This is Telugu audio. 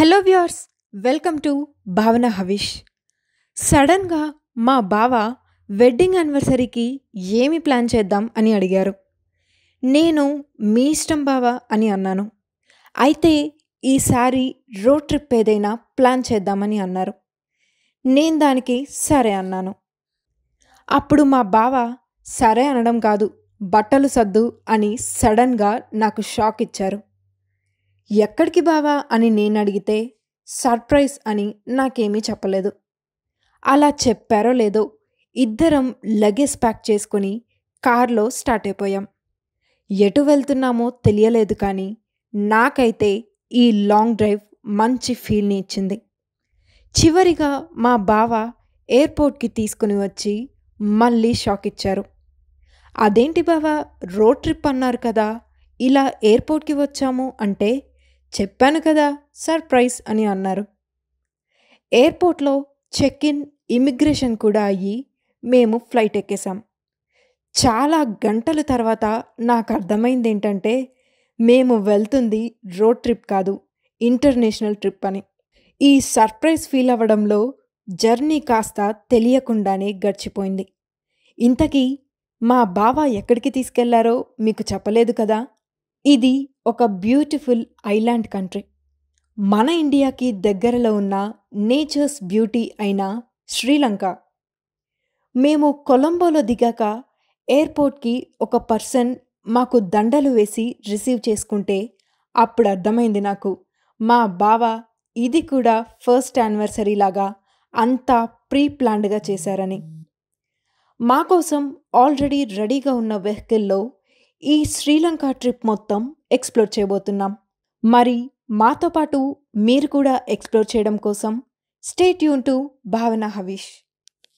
హలో వ్యూయర్స్, వెల్కమ్ టు భావన హవిష్. సడన్గా మా బావ వెడ్డింగ్ యానివర్సరీకి ఏమి ప్లాన్ చేద్దాం అని అడిగారు. నేను మీ ఇష్టం బావ అని అన్నాను. అయితే ఈసారి రోడ్ ట్రిప్ ఏదైనా ప్లాన్ చేద్దామని అన్నారు. నేను దానికి సరే అన్నాను. అప్పుడు మా బావ సరే అనడం కాదు, బట్టలు సర్దు అని సడన్గా నాకు షాక్ ఇచ్చారు. ఎక్కడికి బావా అని నేను అడిగితే సర్ప్రైజ్ అని నాకేమీ చెప్పలేదు. అలా చెప్పారో లేదో ఇద్దరం లగేజ్ ప్యాక్ చేసుకుని కార్లో స్టార్ట్ అయిపోయాం. ఎటు వెళ్తున్నామో తెలియలేదు, కానీ నాకైతే ఈ లాంగ్ డ్రైవ్ మంచి ఫీల్ని ఇచ్చింది. చివరిగా మా బావ ఎయిర్పోర్ట్కి తీసుకుని వచ్చి మళ్ళీ షాక్ ఇచ్చారు. అదేంటి బావా, రోడ్ ట్రిప్ అన్నారు కదా, ఇలా ఎయిర్పోర్ట్కి వచ్చాము అంటే చెప్పాను కదా సర్ప్రైజ్ అని అన్నారు. ఎయిర్పోర్ట్లో చెక్ ఇన్, ఇమిగ్రేషన్ కూడా అయ్యి మేము ఫ్లైట్ ఎక్కేసాం. చాలా గంటల తర్వాత నాకు అర్థమైంది ఏంటంటే మేము వెళ్తుంది రోడ్ ట్రిప్ కాదు, ఇంటర్నేషనల్ ట్రిప్ అని. ఈ సర్ప్రైజ్ ఫీల్ అవ్వడంలో జర్నీ కాస్త తెలియకుండానే గడిచిపోయింది. ఇంతకీ మా బావ ఎక్కడికి తీసుకెళ్లారో మీకు చెప్పలేదు కదా. ఇది ఒక బ్యూటిఫుల్ ఐలాండ్ కంట్రీ. మన ఇండియాకి దగ్గరలో ఉన్న నేచర్స్ బ్యూటీ అయిన శ్రీలంక. మేము కొలంబోలో దిగాక ఎయిర్పోర్ట్కి ఒక పర్సన్ మాకు దండలు వేసి రిసీవ్ చేసుకుంటే అప్పుడు అర్థమైంది నాకు, మా బావ ఇది కూడా ఫస్ట్ యానివర్సరీ లాగా అంతా ప్రీ ప్లాన్డ్గా చేశారని. మా కోసం ఆల్రెడీ రెడీగా ఉన్న వెహికల్లో ఈ శ్రీలంక ట్రిప్ మొత్తం ఎక్స్ప్లోర్ చేయబోతున్నాం. మరి మాతో పాటు మీరు కూడా ఎక్స్ప్లోర్ చేయడం కోసం స్టే ట్యూన్ టు భావన హవిష్.